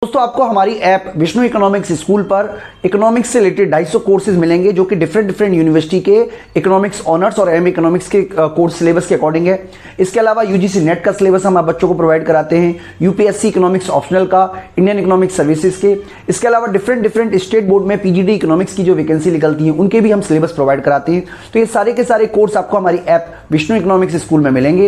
दोस्तों आपको हमारी ऐप विष्णु इकोनॉमिक्स स्कूल पर इकोनॉमिक्स से रिलेटेड 250 कोर्सेज मिलेंगे जो कि डिफरेंट यूनिवर्सिटी के इकोनॉमिक्स ऑनर्स और एम इकोनॉमिक्स के कोर्स सिलेबस के अकॉर्डिंग है। इसके अलावा यूजीसी नेट का सिलेबस हम आप बच्चों को प्रोवाइड कराते हैं, यूपीएससी इकोनॉमिक्स ऑप्शनल का, इंडियन इकोनॉमिक्स सर्विसेज के। इसके अलावा डिफरेंट स्टेट बोर्ड में पीजीडी इकोनॉमिक्स की जो वैकेंसी निकलती है उनके भी हम सिलेबस प्रोवाइड कराते हैं। तो ये सारे के सारे कोर्स आपको हमारी ऐप विष्णु इकोनॉमिक्स स्कूल में मिलेंगे।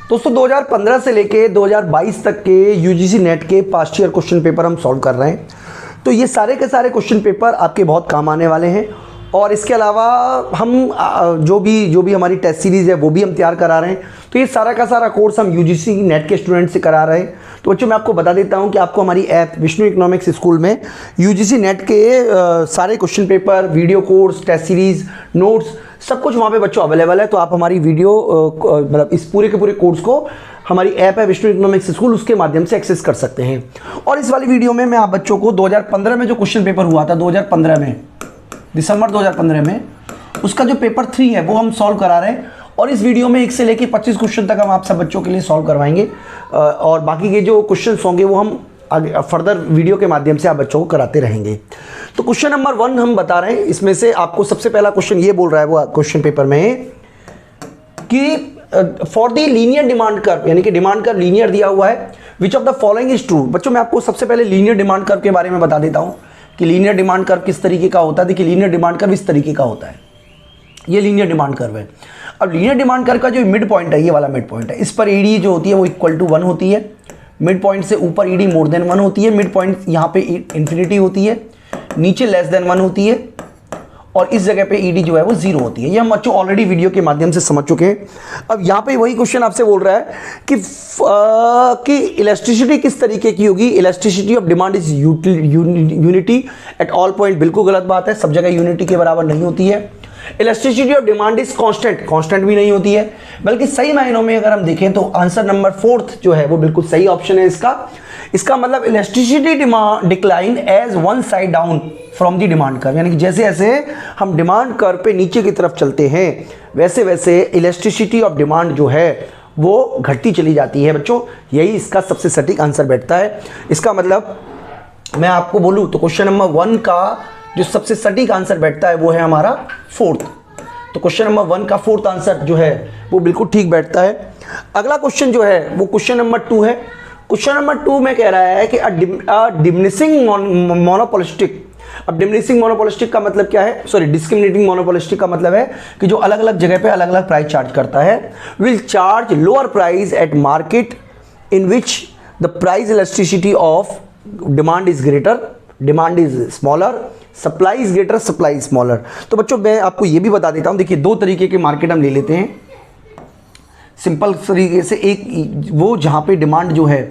दोस्तों 2015 से लेके 2022 तक के यूजीसी नेट के पास्ट ईयर क्वेश्चन पेपर हम सॉल्व कर रहे हैं। तो ये सारे के सारे क्वेश्चन पेपर आपके बहुत काम आने वाले हैं। और इसके अलावा हम जो भी हमारी टेस्ट सीरीज़ है वो भी हम तैयार करा रहे हैं। तो ये सारा का सारा कोर्स हम यूजीसी नेट के स्टूडेंट से करा रहे हैं। तो बच्चों मैं आपको बता देता हूँ कि आपको हमारी ऐप विष्णु इकोनॉमिक्स स्कूल में यूजीसी नेट के सारे question paper, video course, test series, notes सब कुछ वहाँ पे बच्चों अवेलेबल है। तो आप हमारी वीडियो मतलब इस पूरे के पूरे कोर्स को हमारी ऐप है विष्णु इकोनॉमिक्स स्कूल उसके माध्यम से एक्सेस कर सकते हैं। और इस वाली वीडियो में मैं आप बच्चों को 2015 में जो क्वेश्चन पेपर हुआ था 2015 में, दिसंबर 2015 में, उसका जो पेपर 3 है वो हम सॉल्व करा रहे हैं। और इस वीडियो में 1 से लेकर 25 क्वेश्चन तक हम आप सब बच्चों के लिए सॉल्व करवाएंगे और बाकी के जो क्वेश्चन होंगे वो हम आगे फर्दर वीडियो के माध्यम से आप बच्चों को कराते रहेंगे। तो क्वेश्चन नंबर 1 हम बता रहे हैं। इसमें से आपको सबसे पहला क्वेश्चन ये बोल रहा है वो क्वेश्चन पेपर में कि for the linear demand curve, यानी कि डिमांड कर्व लीनियर दिया हुआ है, विच of the following is true. बच्चों मैं आपको सबसे पहले लीनियर डिमांड कर्व के बारे में बता देता हूं कि लीनियर डिमांड कर्व किस तरीके का होता है। देखिए लीनियर डिमांड कर्व इस तरीके का होता है, ये लीनियर डिमांड कर्व है। अब लीनियर डिमांड कर्व का जो मिड पॉइंट है, ये वाला मिड पॉइंट है, इस पर ईडी जो होती है वो इक्वल टू 1 होती है। मिड पॉइंट से ऊपर ईडी मोर देन 1 होती है, मिड पॉइंट यहाँ पे इंफिनिटी होती है, नीचे लेस देन 1 होती है और इस जगह पे ईडी जो है वो 0 होती है। ये हम बच्चों ऑलरेडी वीडियो के माध्यम से समझ चुके हैं। अब यहाँ पे वही क्वेश्चन आपसे बोल रहा है कि इलास्टिसिटी किस तरीके की होगी। Elasticity of demand is unity at all point. बिल्कुल गलत बात है, सब जगह यूनिटी के बराबर नहीं होती है। Elasticity of demand is constant भी नहीं होती है, बल्कि सही मायनों में अगर हम देखें तो आंसर नंबर 4 जो है वो बिल्कुल सही ऑप्शन है इसका मतलब elasticity decline as one side down from the demand curve, यानी कि जैसे जैसे हम डिमांड कर्व पे नीचे की तरफ चलते हैं वैसे वैसे इलास्टिसिटी ऑफ डिमांड जो है वो घटती चली जाती है। बच्चों यही इसका सबसे सटीक आंसर बैठता है। इसका मतलब मैं आपको बोलूँ तो क्वेश्चन नंबर 1 का जो सबसे सटीक आंसर बैठता है वो है हमारा 4th। तो क्वेश्चन नंबर 1 का 4th आंसर जो है वो बिल्कुल ठीक बैठता है। अगला क्वेश्चन जो है वो क्वेश्चन नंबर 2 है। क्वेश्चन नंबर 2 में कह रहा है कि डिमिनिशिंग मोनोपोलिस्टिक। अब डिमिनिशिंग मोनोपोलिस्टिक का मतलब क्या है, सॉरी डिस्क्रिमिनेटिंग मोनोपोलिस्टिक का मतलब है कि जो अलग अलग जगह पे अलग अलग प्राइस चार्ज करता है, will charge lower price at market in which the price elasticity of demand is greater, demand is smaller, supply is greater, supply is smaller. तो बच्चों मैं आपको ये भी बता देता हूं, देखिए 2 तरीके के मार्केट हम ले लेते हैं सिंपल तरीके से। एक वो जहां पे डिमांड जो है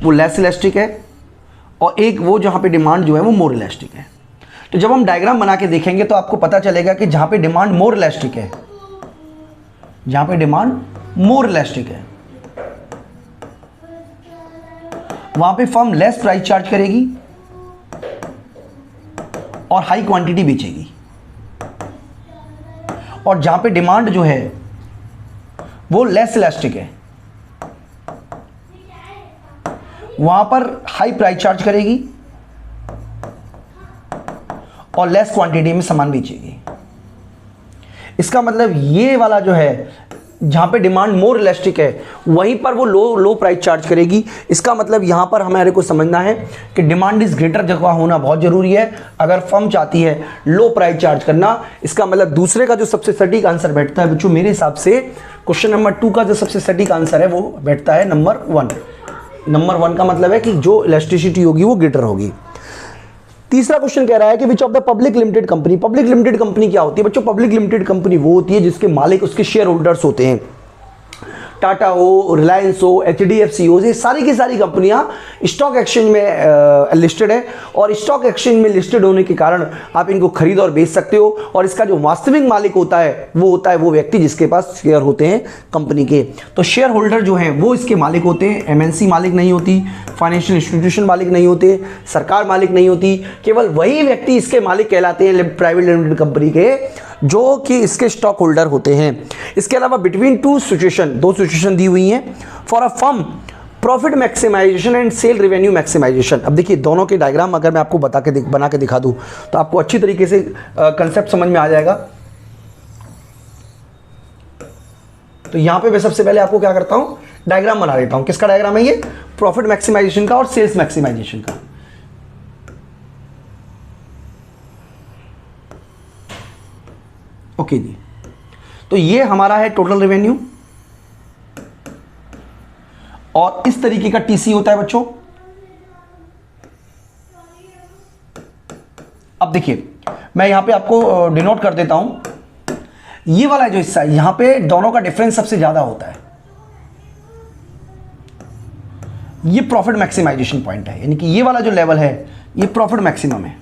वो लेस इलास्टिक है और एक वो जहां पे डिमांड जो है वो मोर इलास्टिक है। तो जब हम डायग्राम बना के देखेंगे तो आपको पता चलेगा कि जहां पे डिमांड मोर इलास्टिक है, जहां पे डिमांड मोर इलास्टिक है वहां पे फर्म लेस प्राइस चार्ज करेगी और हाई क्वांटिटी बेचेगी। और जहां पे डिमांड जो है वो लेस इलास्टिक है वहां पर हाई प्राइस चार्ज करेगी और लेस क्वांटिटी में सामान बेचेगी। इसका मतलब ये वाला जो है जहां पे डिमांड मोर इलास्टिक है वहीं पर वो लो प्राइस चार्ज करेगी। इसका मतलब यहां पर हमारे को समझना है कि डिमांड इज ग्रेटर जगह होना बहुत जरूरी है अगर फर्म चाहती है लो प्राइस चार्ज करना। इसका मतलब दूसरे का जो सबसे सटीक आंसर बैठता है बच्चों मेरे हिसाब से क्वेश्चन नंबर 2 का जो सबसे सटीक आंसर है वो बैठता है नंबर 1। नंबर 1 का मतलब है कि जो इलास्टिसिटी होगी वो ग्रेटर होगी। तीसरा क्वेश्चन कह रहा है कि which of the public limited company. Public limited company क्या होती है बच्चों? पब्लिक लिमिटेड कंपनी वो होती है जिसके मालिक उसके शेयर होल्डर्स होते हैं। टाटा हो, रिलायंस हो, एचडीएफसी हो, ये सारी की सारी कंपनियां स्टॉक एक्सचेंज में लिस्टेड है और स्टॉक एक्सचेंज में लिस्टेड होने के कारण आप इनको खरीद और बेच सकते हो। और इसका जो वास्तविक मालिक होता है वो व्यक्ति जिसके पास शेयर होते हैं कंपनी के। तो शेयर होल्डर जो है वो इसके मालिक होते हैं। एमएनसी मालिक नहीं होती, फाइनेंशियल इंस्टीट्यूशन मालिक नहीं होते, सरकार मालिक नहीं होती, केवल वही व्यक्ति इसके मालिक कहलाते हैं प्राइवेट लिमिटेड कंपनी के जो कि इसके स्टॉक होल्डर होते हैं। इसके अलावा बिटवीन 2 सिचुएशन दी हुई हैं। For a firm profit maximisation and sale revenue maximisation. अब देखिए दोनों के डायग्राम अगर मैं आपको बना के दिखा दूं तो आपको अच्छी तरीके से कंसेप्ट समझ में आ जाएगा। तो यहां पे मैं सबसे पहले आपको क्या करता हूं, डायग्राम बना देता हूं। किसका डायग्राम है ये? प्रॉफिट मैक्सिमाइजेशन का और सेल्स मैक्सिमाइजेशन का। ओके जी, तो ये हमारा है टोटल रेवेन्यू और इस तरीके का टीसी होता है बच्चों। अब देखिए मैं यहां पे आपको डिनोट कर देता हूं, ये वाला जो हिस्सा है यहां पे दोनों का डिफरेंस सबसे ज्यादा होता है, ये प्रॉफिट मैक्सिमाइजेशन पॉइंट है, यानी कि ये वाला जो लेवल है ये प्रॉफिट मैक्सिमम है।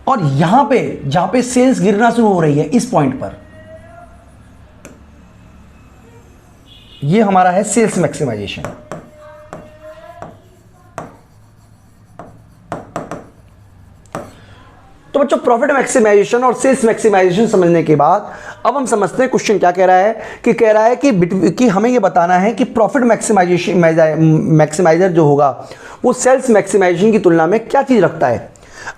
और यहां पे जहां पे सेल्स गिरना शुरू हो रही है इस पॉइंट पर, ये हमारा है सेल्स मैक्सिमाइजेशन। तो बच्चों प्रॉफिट मैक्सिमाइजेशन और सेल्स मैक्सिमाइजेशन समझने के बाद अब हम समझते हैं क्वेश्चन क्या कह रहा है। कह रहा है कि हमें ये बताना है कि प्रॉफिट मैक्सिमाइजर जो होगा वो सेल्स मैक्सिमाइजेशन की तुलना में क्या चीज रखता है।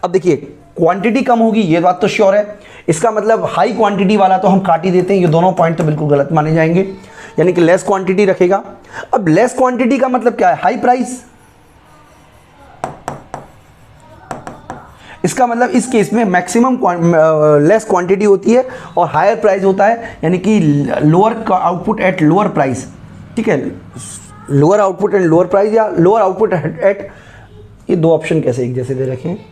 अब देखिए क्वांटिटी कम होगी, ये बात तो श्योर है, इसका मतलब हाई क्वांटिटी वाला तो हम काट ही देते हैं, ये दोनों पॉइंट तो बिल्कुल गलत माने जाएंगे, यानी कि लेस क्वांटिटी रखेगा। अब लेस क्वांटिटी का मतलब क्या है? High price. इसका मतलब इस केस में मैक्सिमम लेस क्वांटिटी होती है और हायर प्राइस होता है, यानी कि lower output at lower price. ठीक है, lower output and lower price या लोअर आउटपुट एट, ये दो ऑप्शन कैसे एक जैसे दे रखे हैं?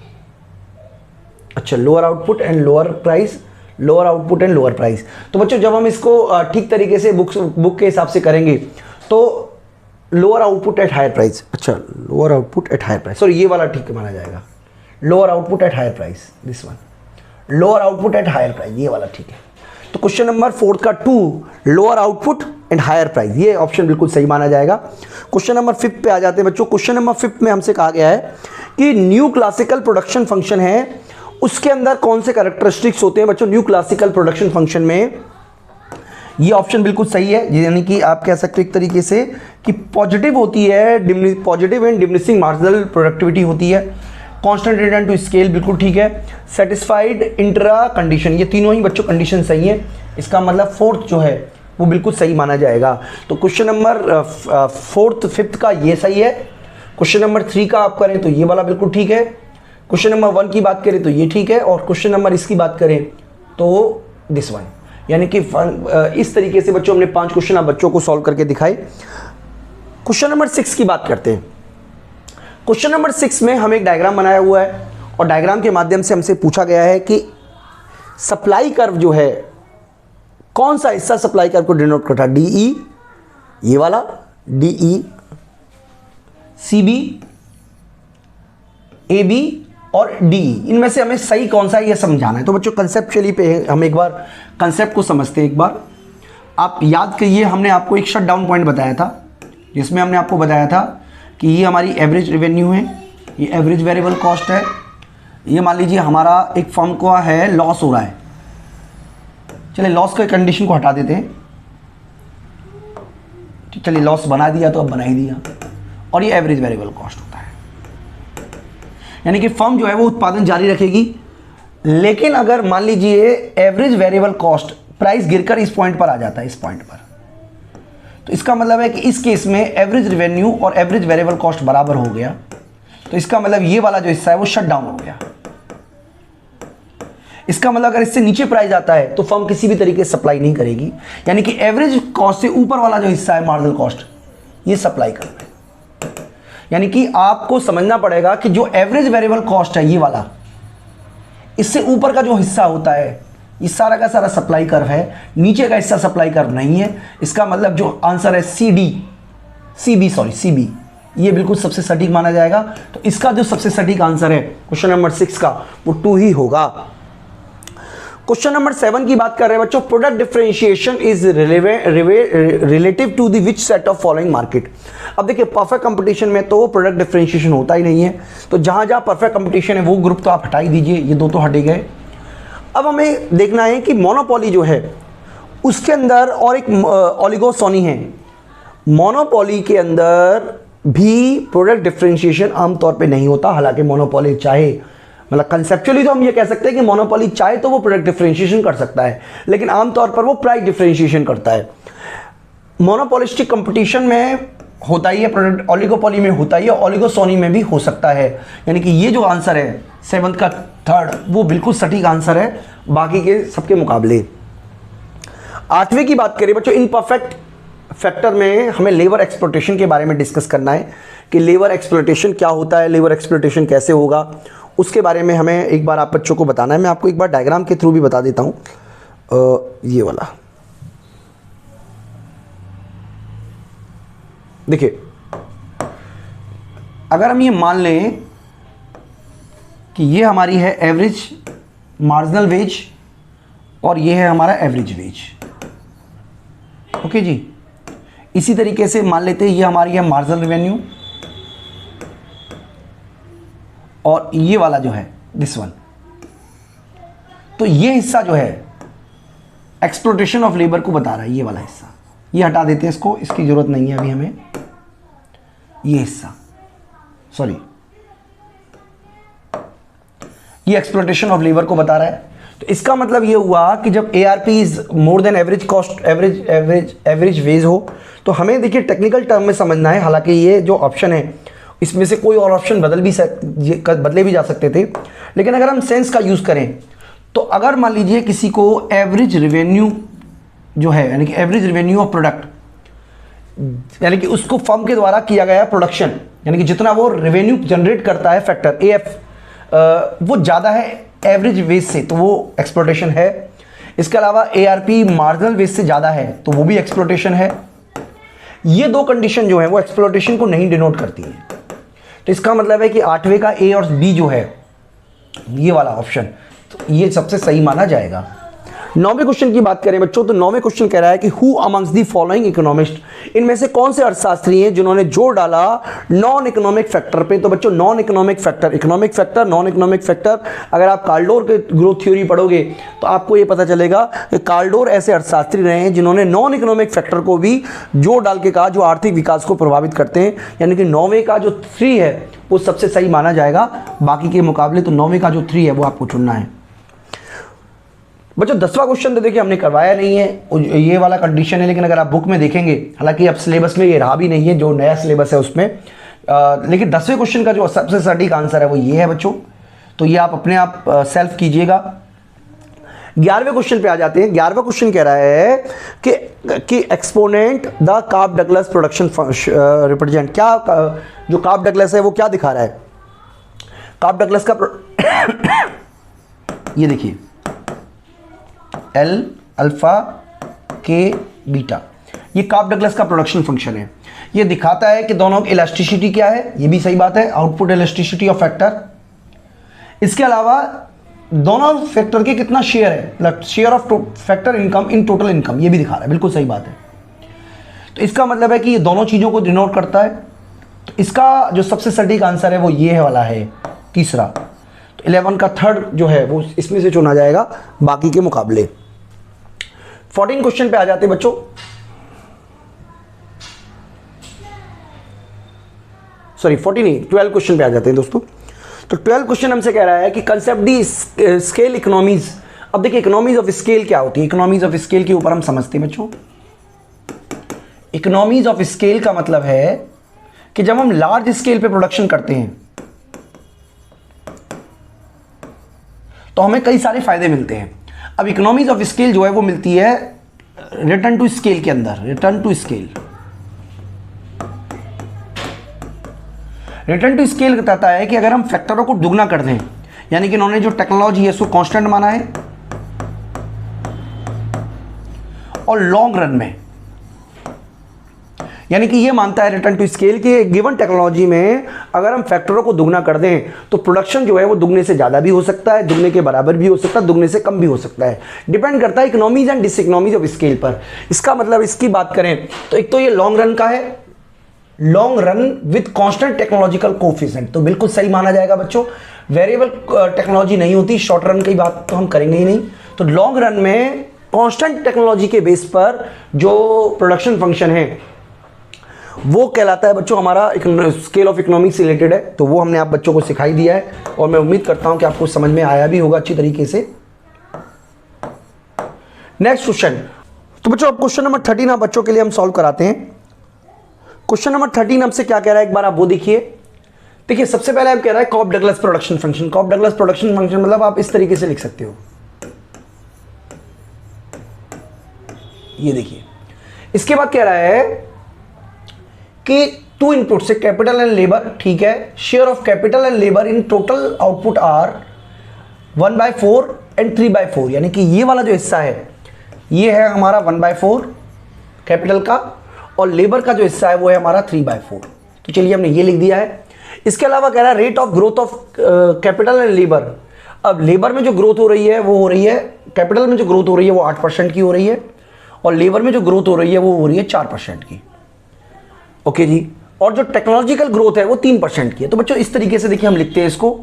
अच्छा, lower output and lower price, lower output and lower price. तो बच्चों जब हम इसको ठीक तरीके से बुक के हिसाब से करेंगे तो lower output at higher price, अच्छा lower output at higher price, sorry ये वाला ठीक माना जाएगा, lower output at higher price, this one, lower output at higher price, ये वाला ठीक है। तो क्वेश्चन नंबर 4 का 2 lower output and higher price, ये ऑप्शन बिल्कुल सही माना जाएगा। क्वेश्चन नंबर 5 पे आ जाते हैं बच्चों। क्वेश्चन नंबर 5 में हमसे कहा गया है कि न्यू क्लासिकल प्रोडक्शन फंक्शन है, उसके अंदर कौन से कैरेक्टरिस्टिक्स होते हैं बच्चों न्यू क्लासिकल प्रोडक्शन फंक्शन में। ये ऑप्शन बिल्कुल सही है, यानी कि आप कह सकते हैं एक तरीके से कि पॉजिटिव होती है, positive and diminishing marginal productivity होती है, कांस्टेंट रिटर्न टू स्केल बिल्कुल ठीक है, सेटिस्फाइड इंट्रा कंडीशन, ये तीनों ही बच्चों कंडीशन सही है। इसका मतलब 4th जो है वो बिल्कुल सही माना जाएगा। तो क्वेश्चन नंबर 4th 5th का ये सही है। क्वेश्चन नंबर 3 का आप करें तो ये वाला बिल्कुल ठीक है। क्वेश्चन नंबर 1 की बात करें तो ये ठीक है, और क्वेश्चन नंबर इसकी बात करें तो दिस वन, यानी कि इस तरीके से बच्चों हमने 5 क्वेश्चन आप बच्चों को सॉल्व करके दिखाए। क्वेश्चन नंबर 6 की बात करते हैं। क्वेश्चन नंबर 6 में हम एक डायग्राम बनाया हुआ है और डायग्राम के माध्यम से हमसे पूछा गया है कि सप्लाई कर्व जो है कौन सा हिस्सा सप्लाई कर्व को डिनोट करता है, डीई, ये वाला डीई, सीबी, एबी और डीई, इनमें से हमें सही कौन सा है ये समझाना है। तो बच्चों कंसेप्चुअली पे हम एक बार कंसेप्ट को समझते हैं। एक बार आप याद करिए, हमने आपको एक शट डाउन पॉइंट बताया था जिसमें हमने आपको बताया था कि ये हमारी एवरेज रेवेन्यू है, ये एवरेज वेरिएबल कॉस्ट है, ये मान लीजिए हमारा एक फर्म को है लॉस हो रहा है, चलिए लॉस के कंडीशन को हटा देते हैं, चलिए लॉस बना दिया तो अब बना ही दिया, और ये एवरेज वेरिएबल कॉस्ट होता है, यानी कि फर्म जो है वो उत्पादन जारी रखेगी, लेकिन अगर मान लीजिए एवरेज वेरिएबल कॉस्ट प्राइस गिरकर इस पॉइंट पर आ जाता है, इस पॉइंट पर, तो इसका मतलब है कि इस केस में एवरेज रेवेन्यू और एवरेज वेरिएबल कॉस्ट बराबर हो गया, तो इसका मतलब ये वाला जो हिस्सा है वो शट डाउन हो गया। इसका मतलब अगर इससे नीचे प्राइस आता है तो फर्म किसी भी तरीके से सप्लाई नहीं करेगी, यानी कि एवरेज कॉस्ट से ऊपर वाला जो हिस्सा है मार्जिनल कॉस्ट, ये सप्लाई कर रहा है। यानी कि आपको समझना पड़ेगा कि जो एवरेज वेरिएबल कॉस्ट है ये वाला, इससे ऊपर का जो हिस्सा होता है ये सारा का सारा सप्लाई कर्व है, नीचे का हिस्सा सप्लाई कर्व नहीं है। इसका मतलब जो आंसर है सीबी, ये बिल्कुल सबसे सटीक माना जाएगा। तो इसका जो सबसे सटीक आंसर है क्वेश्चन नंबर 6 का वो 2 ही होगा। क्वेश्चन नंबर 7 की बात कर रहे हैं बच्चों, product differentiation is relative to the which set of following market. अब देखिए परफेक्ट कंपटीशन में तो प्रोडक्ट डिफरेंशिएशन होता ही नहीं है, तो जहां जहां परफेक्ट कंपटीशन है वो ग्रुप तो आप हटा ही दीजिए, ये दो तो हटे गए। अब हमें देखना है कि मोनोपोली जो है उसके अंदर और एक ओलिगोसोनी है। मोनोपोली के अंदर भी प्रोडक्ट डिफरेंशिएशन आमतौर पे नहीं होता, हालांकि मोनोपोली चाहे, मतलब कंसेप्चुअली तो हम ये कह सकते हैं कि मोनोपोली चाहे तो वो प्रोडक्ट डिफरेंशिएशन कर सकता है, लेकिन आमतौर पर वो प्राइस डिफरेंशिएशन करता है। मोनोपोलिस्टिक कंपटीशन में होता ही है प्रोडक्ट, ओलिगोपोली में होता ही है, ओलिगोसोनी में भी हो सकता है। यानी कि ये जो आंसर है 7th का 3rd वो बिल्कुल सटीक आंसर है बाकी के सबके मुकाबले। 8वें की बात करें बच्चों, इनपरफेक्ट फैक्टर में हमें लेबर एक्सप्लॉयटेशन के बारे में डिस्कस करना है कि लेबर एक्सप्लॉयटेशन क्या होता है, लेबर एक्सप्लॉयटेशन कैसे होगा, उसके बारे में हमें एक बार आप बच्चों को बताना है। मैं आपको एक बार डायग्राम के थ्रू भी बता देता हूँ, ये वाला देखिए। अगर हम ये मान लें कि ये हमारी है एवरेज मार्जिनल वेज और ये है हमारा एवरेज वेज, ओके जी। इसी तरीके से मान लेते हैं ये हमारी है मार्जिनल रेवेन्यू और ये वाला जो है दिस वन। तो ये हिस्सा जो है एक्सप्लॉयटेशन ऑफ लेबर को बता रहा है, ये वाला हिस्सा, ये हटा देते हैं इसको, इसकी जरूरत नहीं है अभी हमें। ये हिस्सा सॉरी, ये एक्सप्लॉयटेशन ऑफ लेबर को बता रहा है। तो इसका मतलब ये हुआ कि जब ARP is more than average cost, average wage हो, तो हमें देखिए टेक्निकल टर्म में समझना है। हालांकि ये जो ऑप्शन है इसमें से कोई और ऑप्शन बदले भी जा सकते थे, लेकिन अगर हम सेंस का यूज़ करें तो अगर मान लीजिए किसी को एवरेज रेवेन्यू जो है, यानी कि एवरेज रेवेन्यू ऑफ प्रोडक्ट, यानी कि उसको फर्म के द्वारा किया गया प्रोडक्शन, यानी कि जितना वो रेवेन्यू जनरेट करता है फैक्टर AF, वो ज़्यादा है एवरेज वेज से, तो वो एक्सप्लॉयटेशन है। इसके अलावा ARP मार्जिनल वेज से ज़्यादा है तो वो भी एक्सप्लॉयटेशन है। ये दो कंडीशन जो है वो एक्सप्लॉयटेशन को नहीं डिनोट करती है। तो इसका मतलब है कि 8वें का A और B जो है ये वाला ऑप्शन, तो ये सबसे सही माना जाएगा। 9वें क्वेश्चन की बात करें बच्चों, तो 9वें क्वेश्चन कह रहा है कि who amongst the following economist, इनमें से कौन से अर्थशास्त्री हैं जिन्होंने जोर डाला नॉन इकोनॉमिक फैक्टर पे। तो बच्चों non economic factor, economic factor, non economic factor, अगर आप कार्लडोर के ग्रोथ थ्योरी पढ़ोगे तो आपको ये पता चलेगा कि कार्लडोर ऐसे अर्थशास्त्री रहे हैं जिन्होंने नॉन इकोनॉमिक फैक्टर को भी जोर डाल के कहा जो आर्थिक विकास को प्रभावित करते हैं। यानी कि 9वें का जो 3 है वो सबसे सही माना जाएगा बाकी के मुकाबले। तो 9वें का जो 3 है वो आपको चुनना है बच्चों। 10वां क्वेश्चन तो देखिए हमने करवाया नहीं है, ये वाला कंडीशन है, लेकिन अगर आप बुक में देखेंगे, हालांकि अब सिलेबस में ये रहा भी नहीं है, जो नया सिलेबस है उसमें, लेकिन 10वें क्वेश्चन का जो सबसे सटीक आंसर है वो ये है बच्चों। तो ये आप अपने आप सेल्फ कीजिएगा। 11वें क्वेश्चन पे आ जाते हैं। 11वां क्वेश्चन कह रहा है कि exponent the carp Douglas production represent, क्या जो कार्प डगलस है वो क्या दिखा रहा है। कार्प डगलस का ये देखिए L अल्फा K बीटा, ये कार्प डगलस का प्रोडक्शन फंक्शन है। ये दिखाता है कि दोनों की इलास्टिसिटी क्या है, ये भी सही बात है, आउटपुट इलास्टिसिटी ऑफ फैक्टर। इसके अलावा दोनों फैक्टर के कितना शेयर है, share of factor income in total income, ये भी दिखा रहा है, बिल्कुल सही बात है। तो इसका मतलब है कि ये दोनों चीज़ों को डिनोट करता है। तो इसका जो सबसे सटीक आंसर है वो ये वाला है, तीसरा। तो 11 का 3rd जो है वो इसमें से चुना जाएगा बाकी के मुकाबले। 14 क्वेश्चन पे आ जाते हैं बच्चों। सॉरी 14 नहीं, 12 क्वेश्चन पे आ जाते हैं दोस्तों। तो 12 क्वेश्चन हमसे कह रहा है कि कंसेप्ट दी स्केल इकोनॉमीज। अब देखिए इकोनॉमीज ऑफ स्केल क्या होती है। इकोनॉमीज ऑफ स्केल के ऊपर हम समझते हैं बच्चों। इकोनॉमीज ऑफ स्केल का मतलब है कि जब हम लार्ज स्केल पे प्रोडक्शन करते हैं तो हमें कई सारे फायदे मिलते हैं। अब इकोनॉमीज ऑफ स्केल जो है वो मिलती है रिटर्न टू स्केल के अंदर। Return to scale, return to scale बताता है कि अगर हम फैक्टरों को दुगना कर दें, यानी कि इन्होंने जो टेक्नोलॉजी है उसको कांस्टेंट माना है, और लॉन्ग रन में यानी कि ये मानता है रिटर्न टू स्केल कि गिवन टेक्नोलॉजी में अगर हम फैक्टरों को दुगना कर दें तो प्रोडक्शन जो है वो दुगने से ज़्यादा भी हो सकता है, दुगने के बराबर भी हो सकता है, दुगने से कम भी हो सकता है। डिपेंड करता है इकोनॉमीज एंड डिसइकोनॉमीज ऑफ स्केल पर। इसका मतलब इसकी बात करें तो एक तो ये लॉन्ग रन का है, long run with constant technological coefficient, तो बिल्कुल सही माना जाएगा बच्चों। वेरिएबल टेक्नोलॉजी नहीं होती, शॉर्ट रन की बात तो हम करेंगे ही नहीं। तो लॉन्ग रन में कांस्टेंट टेक्नोलॉजी के बेस पर जो प्रोडक्शन फंक्शन है वो कहलाता है बच्चों हमारा स्केल ऑफ इकोनॉमिक्स से रिलेटेड है। तो वो हमने आप बच्चों को सिखाई दिया है और मैं उम्मीद करता हूं कि आपको समझ में आया भी होगा अच्छी तरीके से। नेक्स्ट क्वेश्चन, तो बच्चों अब क्वेश्चन नंबर 13 आप बच्चों के लिए हम सॉल्व कराते हैं। क्वेश्चन नंबर 13 हमसे क्या कह रहा है, एक बार आप वो देखिए। देखिए सबसे पहले हम कह रहा है Cobb Douglas production function. Cobb Douglas production function मतलब आप इस तरीके से लिख सकते हो, ये देखिए। इसके बाद कह रहा है कि टू इनपुट से कैपिटल एंड लेबर, ठीक है, share of capital and labour in total output are 1/4 and 3/4, यानी कि ये वाला जो हिस्सा है ये है हमारा 1/4 कैपिटल का और लेबर का जो हिस्सा है वो है हमारा 3/4। तो चलिए हमने ये लिख दिया है। इसके अलावा कह रहा है rate of growth of capital and labour. अब लेबर में जो ग्रोथ हो रही है वो हो रही है, कैपिटल में जो ग्रोथ हो रही है वो 8% की हो रही है और लेबर में जो ग्रोथ हो रही है वो हो रही है 4% की। ओके जी, और जो टेक्नोलॉजिकल ग्रोथ है वो 3% की है। तो बच्चों इस तरीके से देखिए हम लिखते हैं इसको,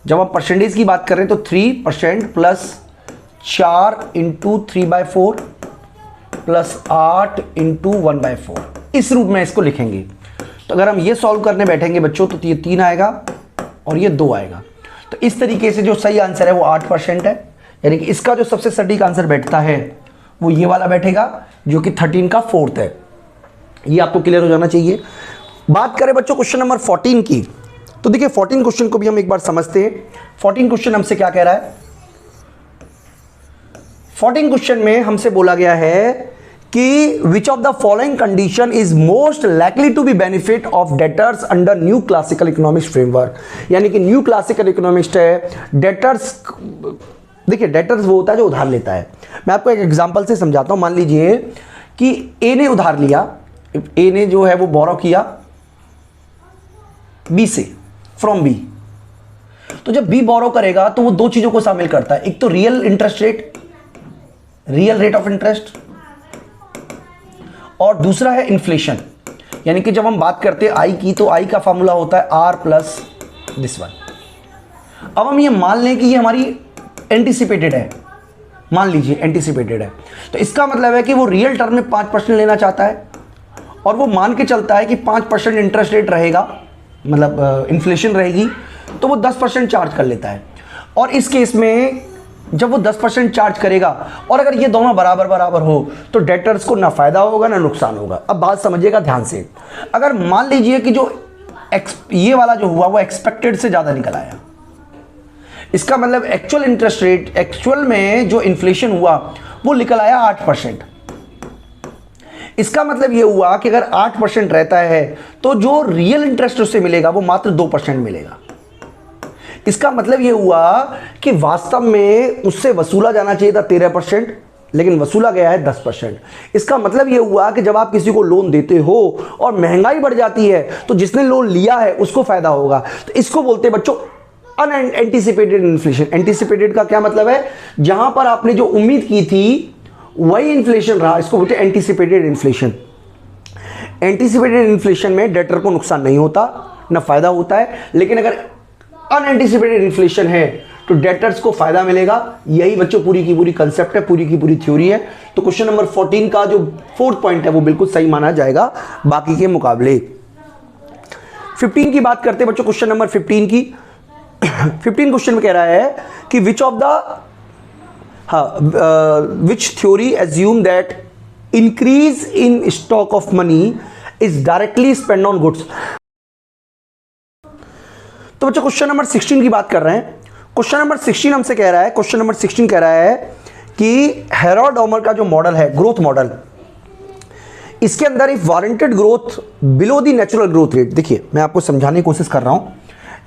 जब हम परसेंटेज की बात कर रहे हैं तो 3% प्लस 4 इंटू 3/4 प्लस 8 इंटू 1/4, इस रूप में इसको लिखेंगे। तो अगर हम ये सॉल्व करने बैठेंगे बच्चों तो ये 3 आएगा और ये 2 आएगा। तो इस तरीके से जो सही आंसर है वो 8% है, यानी कि इसका जो सबसे सटीक आंसर बैठता है वो ये वाला बैठेगा जो कि 13 का 4th है। ये आपको क्लियर हो जाना चाहिए। बात करें बच्चों क्वेश्चन नंबर 14 की, तो देखिए 14 क्वेश्चन को भी हम एक बार समझते हैं। 14 क्वेश्चन हमसे क्या कह रहा है, 14 क्वेश्चन में हमसे बोला गया है कि which of the following condition is most likely to be benefit of debtors under new classical economics framework. यानी कि न्यू क्लासिकल इकोनॉमिक्स है डेटर्स, देखिए डेटर्स वो होता है जो उधार लेता है। मैं आपको एक एग्जांपल से समझाता हूं। मान लीजिए कि ए ने उधार लिया, ए ने जो है वो बोरो किया बी से, फ्रॉम बी। तो जब बी बोरो करेगा तो वो दो चीजों को शामिल करता है, एक तो real interest rate, real rate of interest, और दूसरा है इन्फ्लेशन। यानी कि जब हम बात करते हैं आई की तो आई का फॉर्मूला होता है आर प्लस दिस वन। अब हम ये मान लें कि ये हमारी एंटीसिपेटेड है, मान लीजिए एंटीसिपेटेड है, तो इसका मतलब है कि वो रियल टर्म में 5% लेना चाहता है और वो मान के चलता है कि 5% इंटरेस्ट रेट रहेगा, मतलब इन्फ्लेशन रहेगी, तो वो 10% चार्ज कर लेता है। और इस केस में जब वो 10% चार्ज करेगा और अगर ये दोनों बराबर बराबर हो तो डेटर्स को ना फायदा होगा ना नुकसान होगा। अब बात समझिएगा ध्यान से, अगर मान लीजिए कि जो ये वाला जो हुआ वो एक्सपेक्टेड से ज़्यादा निकल आया, इसका मतलब एक्चुअल इंटरेस्ट रेट, एक्चुअल में जो इन्फ्लेशन हुआ वो निकल आया 8%। इसका मतलब ये हुआ कि अगर 8% रहता है तो जो रियल इंटरेस्ट उससे मिलेगा वो मात्र 2% मिलेगा। इसका मतलब ये हुआ कि वास्तव में उससे वसूला जाना चाहिए था 13%, लेकिन वसूला गया है 10%। इसका मतलब ये हुआ कि जब आप किसी को लोन देते हो और महंगाई बढ़ जाती है तो जिसने लोन लिया है उसको फायदा होगा। तो इसको बोलते हैं बच्चों अनएंटिसिपेटेड इन्फ्लेशन। एंटिसिपेटेड का क्या मतलब है, जहां पर आपने जो उम्मीद की थी वही इन्फ्लेशन रहा, इसको बोलते हैं एंटिसिपेटेड इन्फ्लेशन। एंटिसिपेटेड इन्फ्लेशन में डेटर को नुकसान नहीं होता ना फायदा होता है, लेकिन अगर अनएंटिसिपेटेड इन्फ्लेशन है तो डेटर्स को फायदा मिलेगा। यही बच्चों पूरी की पूरी कंसेप्ट है, पूरी की पूरी थ्योरी है। तो क्वेश्चन नंबर 14 का जो 4th पॉइंट है वो बिल्कुल सही माना जाएगा बाकी के मुकाबले। 15 की बात करते हैं बच्चों, क्वेश्चन नंबर 15 की 15 क्वेश्चन में कह रहा है कि which of the which theory assume that increase in stock of money is directly spend on goods. तो बच्चों क्वेश्चन नंबर 16 की बात कर रहे हैं। क्वेश्चन नंबर 16 हमसे कह रहा है, क्वेश्चन नंबर 16 कह रहा है कि हेरोड-ओमर का जो मॉडल है, ग्रोथ मॉडल, इसके अंदर if warranted growth below the natural growth rate, देखिए मैं आपको समझाने की कोशिश कर रहा हूं।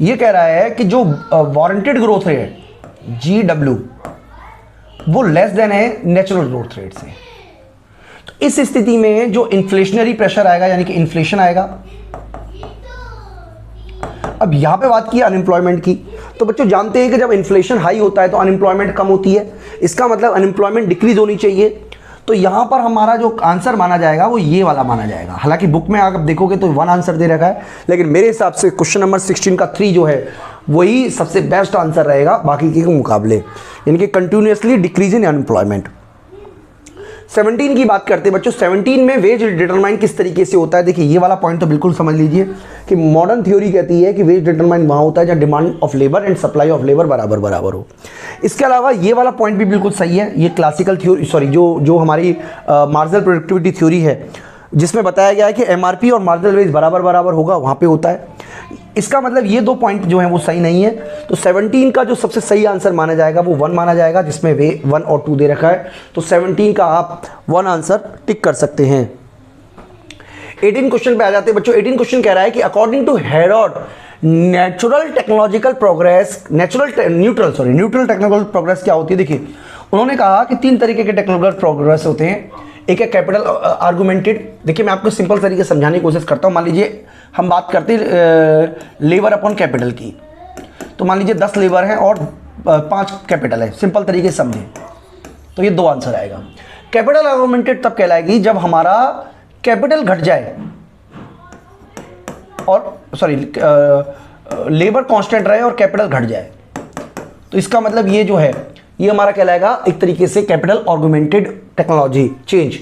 ये कह रहा है कि जो वारंटेड ग्रोथ रेट GW वो लेस देन है नेचुरल ग्रोथ रेट से। तो इस स्थिति में जो इन्फ्लेशनरी प्रेशर आएगा यानी कि इन्फ्लेशन आएगा। अब यहां पे बात की अनएम्प्लॉयमेंट की, तो बच्चों जानते हैं कि जब इन्फ्लेशन हाई होता है तो अनएम्प्लॉयमेंट कम होती है, इसका मतलब अनएम्प्लॉयमेंट डिक्रीज होनी चाहिए। तो यहां पर हमारा जो आंसर माना जाएगा वो ये वाला माना जाएगा। हालांकि बुक में आप देखोगे तो 1 आंसर दे रखा है, लेकिन मेरे हिसाब से क्वेश्चन नंबर 16 का 3 जो है वही सबसे बेस्ट आंसर रहेगा बाकी के मुकाबले, यानी कि कंटिन्यूसली डिक्रीज इन अनएम्प्लॉयमेंट। 17 की बात करते हैं बच्चों। 17 में वेज डिटरमाइन किस तरीके से होता है, देखिए ये वाला पॉइंट तो बिल्कुल समझ लीजिए कि मॉडर्न थ्योरी कहती है कि वेज डिटरमाइन वहाँ होता है जहाँ demand of labour and supply of labour बराबर बराबर हो। इसके अलावा ये वाला पॉइंट भी बिल्कुल सही है, ये क्लासिकल थ्योरी सॉरी जो हमारी मार्जिनल प्रोडक्टिविटी थ्योरी है जिसमें बताया गया है कि एमआरपी और मार्जिनल वेज बराबर बराबर होगा, वहाँ पे होता है। इसका मतलब ये 2 पॉइंट जो हैं वो सही नहीं है, तो 17 का जो सबसे सही आंसर माना जाएगा वो 1 माना जाएगा, जिसमें वे 1 और 2 दे रखा है, तो 17 का आप 1 आंसर टिक कर सकते हैं। 18 क्वेश्चन पे आ जाते हैं बच्चों। 18 क्वेश्चन कह रहा है कि according to Harrod neutral technological progress technological progress क्या होती है। देखिए उन्होंने कहा कि 3 तरीके के टेक्नोलॉजिकल प्रोग्रेस होते हैं। एक है कैपिटल आर्गुमेंटेड। देखिए मैं आपको सिंपल तरीके से समझाने की कोशिश करता हूँ। मान लीजिए हम बात करते हैं लेबर अपॉन कैपिटल की, तो मान लीजिए 10 लेबर हैं और 5 कैपिटल है, सिंपल तरीके से समझें तो ये 2 आंसर आएगा। कैपिटल आर्गुमेंटेड तब कहलाएगी जब हमारा कैपिटल घट जाए और सॉरी लेबर कांस्टेंट रहे और कैपिटल घट जाए, तो इसका मतलब ये जो है ये हमारा कहलाएगा एक तरीके से कैपिटल आर्गुमेंटेड टेक्नोलॉजी चेंज।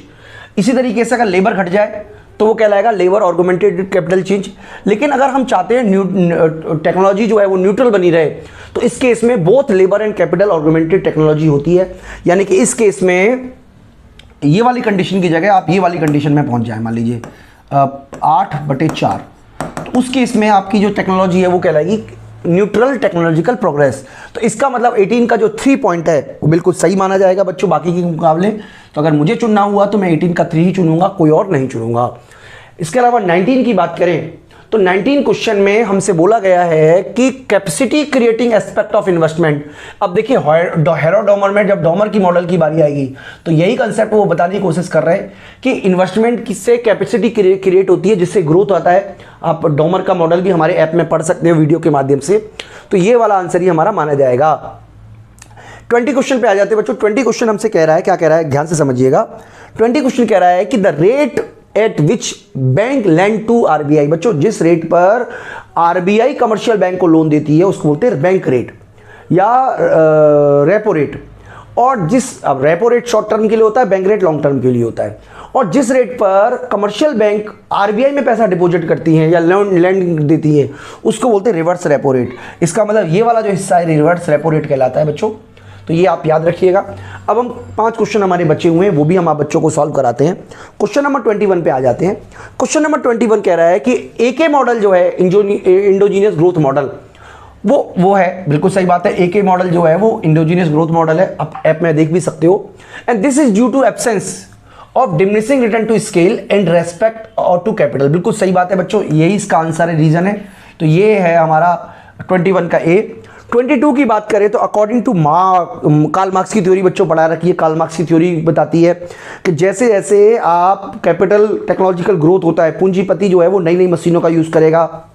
इसी तरीके से अगर लेबर घट जाए तो वो कहलाएगा लेबर आर्गुमेंटेड कैपिटल चेंज। लेकिन अगर हम चाहते हैं टेक्नोलॉजी जो है वो न्यूट्रल बनी रहे, तो इस केस में both labour and capital augmented technology होती है। यानी कि इस केस में ये वाली कंडीशन की जगह आप ये वाली कंडीशन में पहुंच जाए, मान लीजिए 8/4, तो उस केस में आपकी जो टेक्नोलॉजी है वो कहलाएगी न्यूट्रल टेक्नोलॉजिकल प्रोग्रेस। तो इसका मतलब 18 का जो 3 पॉइंट है वो बिल्कुल सही माना जाएगा बच्चों बाकी के मुकाबले। तो अगर मुझे चुनना हुआ तो मैं 18 का 3 ही चुनूंगा, कोई और नहीं चुनूंगा। इसके अलावा 19 की बात करें तो 19 क्वेश्चन में हमसे बोला गया है कि capacity creating aspect of investment. अब देखिए हेरोडोमर में जब डॉमर की मॉडल की बारी आएगी तो यही कंसेप्ट वो बताने की कोशिश कर रहे हैं कि इन्वेस्टमेंट किससे कैपेसिटी क्रिएट होती है, जिससे ग्रोथ होता है। आप डॉमर का मॉडल भी हमारे ऐप में पढ़ सकते हो वीडियो के माध्यम से। तो ये वाला आंसर ही हमारा माना जाएगा। 20 क्वेश्चन पे आ जाते हैं बच्चों। 20 क्वेश्चन हमसे कह रहा है, क्या कह रहा है ध्यान से समझिएगा। 20 क्वेश्चन कह रहा है कि the rate at which bank lend to RBI. बच्चों जिस रेट पर आरबीआई कमर्शियल बैंक को लोन देती है उसको बोलते हैं बैंक रेट या रेपो रेट। और अब रेपो रेट शॉर्ट टर्म के लिए होता है, बैंक रेट लॉन्ग टर्म के लिए होता है। और जिस रेट पर कमर्शियल बैंक आरबीआई में पैसा डिपॉजिट करती हैं या लैंड देती है उसको बोलते हैं रिवर्स रेपो रेट। इसका मतलब ये वाला जो हिस्सा है रिवर्स रेपो रेट कहलाता है बच्चों, तो ये आप याद रखिएगा। अब हम 5 क्वेश्चन हमारे बचे हुए हैं वो भी हम आप बच्चों को सॉल्व कराते हैं। क्वेश्चन नंबर 21 पे आ जाते हैं। क्वेश्चन नंबर 21 कह रहा है कि एके मॉडल जो है इंडोजीनियस ग्रोथ मॉडल वो है, बिल्कुल सही बात है। एके मॉडल जो है वो इंडोजीनियस ग्रोथ मॉडल है, आप ऐप में देख भी सकते हो। And this is due to absence of diminishing return to scale and respect और टू कैपिटल। बिल्कुल सही बात है बच्चों, यही इसका आंसर है, रीजन है। तो ये है हमारा 21 का ए। 22 की बात करें तो अकॉर्डिंग टू कार्ल मार्क्स की थ्योरी बच्चों पढ़ा रखी है। कार्ल मार्क्स की थ्योरी बताती है कि जैसे जैसे आप कैपिटल टेक्नोलॉजिकल ग्रोथ होता है, पूंजीपति जो है वो नई नई मशीनों का यूज़ करेगा,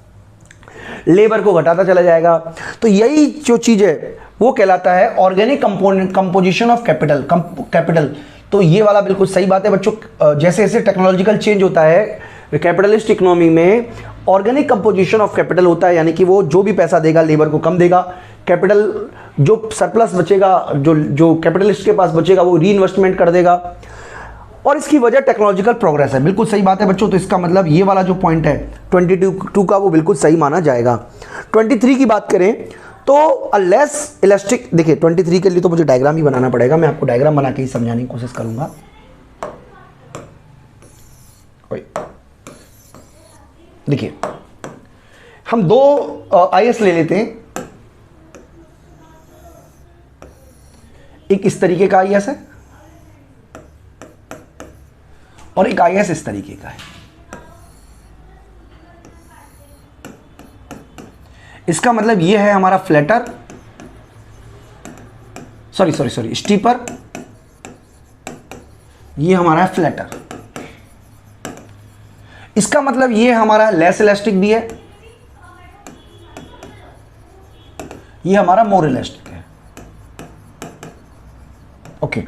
लेबर को घटाता चला जाएगा। तो यही जो चीज़ है वो कहलाता है ऑर्गेनिक कंपोजिशन ऑफ कैपिटल। तो ये वाला बिल्कुल सही बात है बच्चों। जैसे जैसे टेक्नोलॉजिकल चेंज होता है कैपिटलिस्ट इकोनॉमी में ऑर्गेनिक कंपोजिशन ऑफ कैपिटल होता है, यानी कि वो जो भी पैसा देगा लेबर को कम देगा, कैपिटल जो सरप्लस बचेगा जो कैपिटलिस्ट के पास बचेगा वो री इन्वेस्टमेंट कर देगा। और इसकी वजह टेक्नोलॉजिकल प्रोग्रेस है। बिल्कुल सही बात है बच्चों। तो इसका मतलब ये वाला जो पॉइंट है 22 का वो बिल्कुल सही माना जाएगा। 23 की बात करें तो अ लेस इलास्टिक, देखिए 23 के लिए तो मुझे डायग्राम ही बनाना पड़ेगा, मैं आपको डायग्राम बना के ही समझाने की कोशिश करूंगा। देखिए हम 2 आईएस ले लेते हैं। एक इस तरीके का आईएस है और एक आईएस इस तरीके का है। इसका मतलब यह है हमारा फ्लैटर सॉरी स्टीपर, ये हमारा है फ्लैटर। इसका मतलब ये हमारा लेस इलास्टिक भी है, ये हमारा मोर इलास्टिक है। ओके,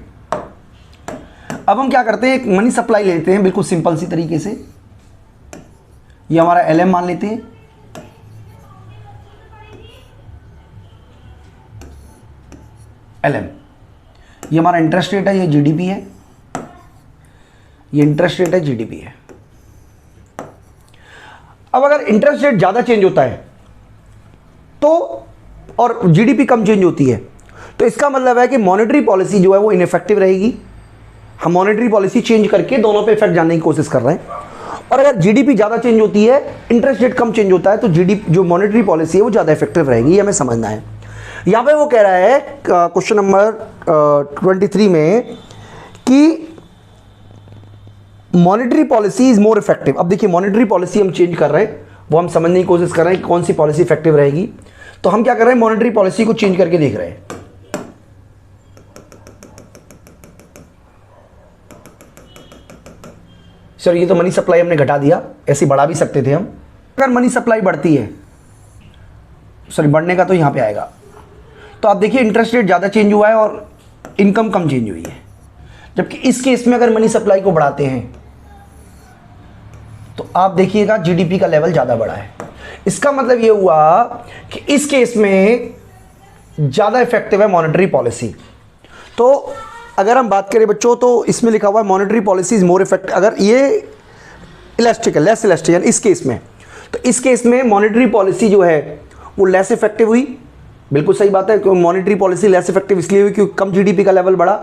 अब हम क्या करते हैं, एक मनी सप्लाई लेते हैं बिल्कुल सिंपल सी तरीके से। ये हमारा एलएम मान लेते हैं, एलएम। ये हमारा इंटरेस्ट रेट है, ये जीडीपी है। ये इंटरेस्ट रेट है, जीडीपी है। अब अगर इंटरेस्ट रेट ज़्यादा चेंज होता है तो और जीडीपी कम चेंज होती है तो इसका मतलब है कि मॉनेटरी पॉलिसी जो है वो इनइफेक्टिव रहेगी। हम मॉनेटरी पॉलिसी चेंज करके दोनों पे इफेक्ट जानने की कोशिश कर रहे हैं। और अगर जीडीपी ज़्यादा चेंज होती है, इंटरेस्ट रेट कम चेंज होता है, तो जीडीपी जो मॉनेटरी पॉलिसी है वो ज़्यादा इफेक्टिव रहेगी। ये हमें समझना है। यहाँ पे वो कह रहा है क्वेश्चन नंबर 23 में कि monetary policy is more effective. अब देखिए मॉनेटरी पॉलिसी हम चेंज कर रहे हैं, वो हम समझने की कोशिश कर रहे हैं कि कौन सी पॉलिसी इफेक्टिव रहेगी। तो हम क्या कर रहे हैं, मॉनेटरी पॉलिसी को चेंज करके देख रहे हैं। सर ये तो मनी सप्लाई हमने घटा दिया, ऐसे बढ़ा भी सकते थे हम। अगर मनी सप्लाई बढ़ती है, सॉरी बढ़ने का तो यहां पे आएगा, तो आप देखिए इंटरेस्ट रेट ज़्यादा चेंज हुआ है और इनकम कम चेंज हुई है। जबकि इस केस में अगर मनी सप्लाई को बढ़ाते हैं तो आप देखिएगा जीडीपी का लेवल ज़्यादा बढ़ा है। इसका मतलब ये हुआ कि इस केस में ज़्यादा इफेक्टिव है मॉनेटरी पॉलिसी। तो अगर हम बात करें बच्चों तो इसमें लिखा हुआ है monetary policy is more effective. अगर ये इलास्टिक है, लेस इलास्टिक इस केस में, तो इस केस में मॉनेटरी पॉलिसी जो है वो लेस इफेक्टिव हुई। बिल्कुल सही बात है, क्योंकि मॉनेटरी पॉलिसी लेस इफेक्टिव इसलिए हुई क्योंकि कम जीडीपी का लेवल बढ़ा।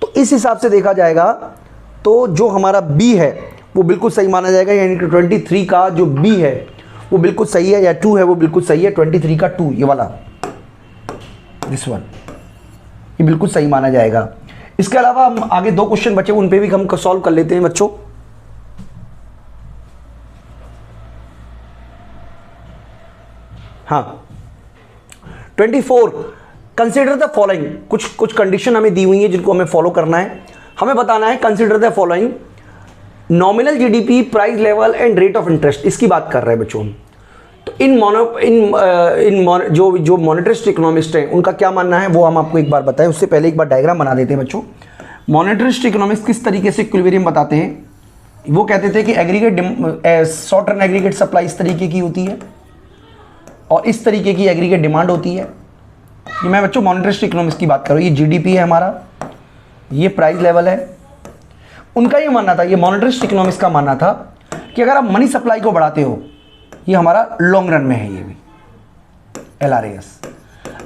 तो इस हिसाब से देखा जाएगा तो जो हमारा बी है वो बिल्कुल सही माना जाएगा, यानी कि 23 का जो बी है वो बिल्कुल सही है, या 2 है वो बिल्कुल सही है। 23 का 2 ये वाला, दिस वन, ये बिल्कुल सही माना जाएगा। इसके अलावा हम आगे 2 क्वेश्चन बचे उन पे भी हम सॉल्व कर लेते हैं बच्चों। हाँ 24, कंसिडर द फॉलोइंग। कुछ कंडीशन हमें दी हुई है जिनको हमें फॉलो करना है। हमें बताना है consider the following, nominal GDP, price level and rate of interest, इसकी बात कर रहे हैं बच्चों। तो जो मॉनेटरिस्ट इकोनॉमिस्ट हैं उनका क्या मानना है वो हम आपको एक बार बताएं। उससे पहले एक बार डायग्राम बना देते हैं बच्चों। मॉनेटरिस्ट इकोनॉमिक्स किस तरीके से इक्विलिब्रियम बताते हैं, वो कहते थे कि aggregate short term aggregate supply इस तरीके की होती है और इस तरीके की एग्रीगेट डिमांड होती है। ये मैं बच्चों मॉनेटरिस्ट इकोनॉमिक्स की बात कर रहा हूँ। ये जीडीपी है हमारा, ये प्राइस लेवल है। उनका ये मानना था, ये मॉनेटरिस्ट इकोनॉमिक्स का मानना था कि अगर आप मनी सप्लाई को बढ़ाते हो, ये हमारा लॉन्ग रन में है, ये भी LRAS,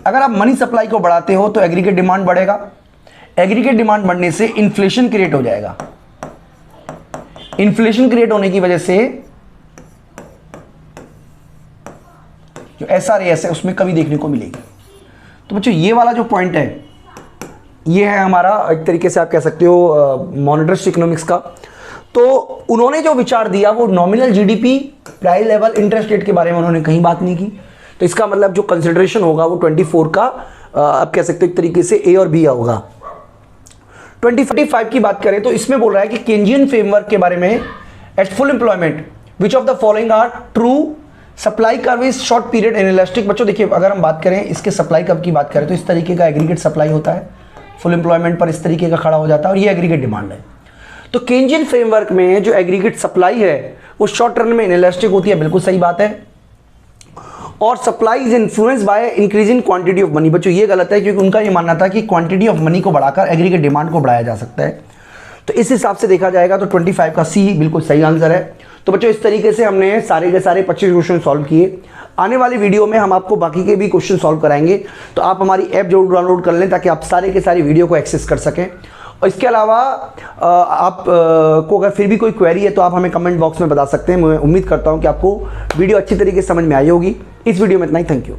अगर आप मनी सप्लाई को बढ़ाते हो तो एग्रीगेट डिमांड बढ़ेगा। एग्रीगेट डिमांड बढ़ने से इन्फ्लेशन क्रिएट हो जाएगा। इन्फ्लेशन क्रिएट होने की वजह से जो SRAS है उसमें कमी देखने को मिलेगी। तो बच्चों ये वाला जो पॉइंट है ये है हमारा, एक तरीके से आप कह सकते हो मॉनेटरिस्ट इकोनॉमिक्स का। तो उन्होंने जो विचार दिया वो nominal GDP, price level, interest rate के बारे में उन्होंने कहीं बात नहीं की। तो इसका मतलब जो कंसिडरेशन होगा वो 24 का आप कह सकते हो एक तरीके से A और B होगा। 25 की बात करें तो इसमें बोल रहा है कि केंजियन फ्रेमवर्क के बारे में, at full employment which of the following are true, supply curve is short period inelastic. बच्चों देखिए अगर हम बात करें इसके सप्लाई कर्व की बात करें तो इस तरीके का एग्रीगेट सप्लाई होता है, फुल एम्प्लॉयमेंट पर इस तरीके का खड़ा हो जाता है और ये एग्रीगेट डिमांड है। तो केंजियन फ्रेमवर्क में जो एग्रीगेट सप्लाई है वो शॉर्ट टर्म में इनइलास्टिक होती है, बिल्कुल सही बात है। और supply is influence by increasing quantity of money. बच्चों ये गलत है क्योंकि उनका ये मानना था कि क्वांटिटी ऑफ मनी को बढ़ाकर एग्रीगेट डिमांड को बढ़ाया जा सकता है। तो इस हिसाब से देखा जाएगा तो 25 का C बिल्कुल सही आंसर है। तो बच्चों इस तरीके से हमने सारे के सारे 25 क्वेश्चन सॉल्व किए। आने वाली वीडियो में हम आपको बाकी के भी क्वेश्चन सॉल्व कराएंगे, तो आप हमारी ऐप जरूर डाउनलोड कर लें ताकि आप सारे के सारी वीडियो को एक्सेस कर सकें। और इसके अलावा आप को अगर फिर भी कोई क्वेरी है तो आप हमें कमेंट बॉक्स में बता सकते हैं। मैं उम्मीद करता हूं कि आपको वीडियो अच्छी तरीके से समझ में आई होगी। इस वीडियो में इतना ही, थैंक यू।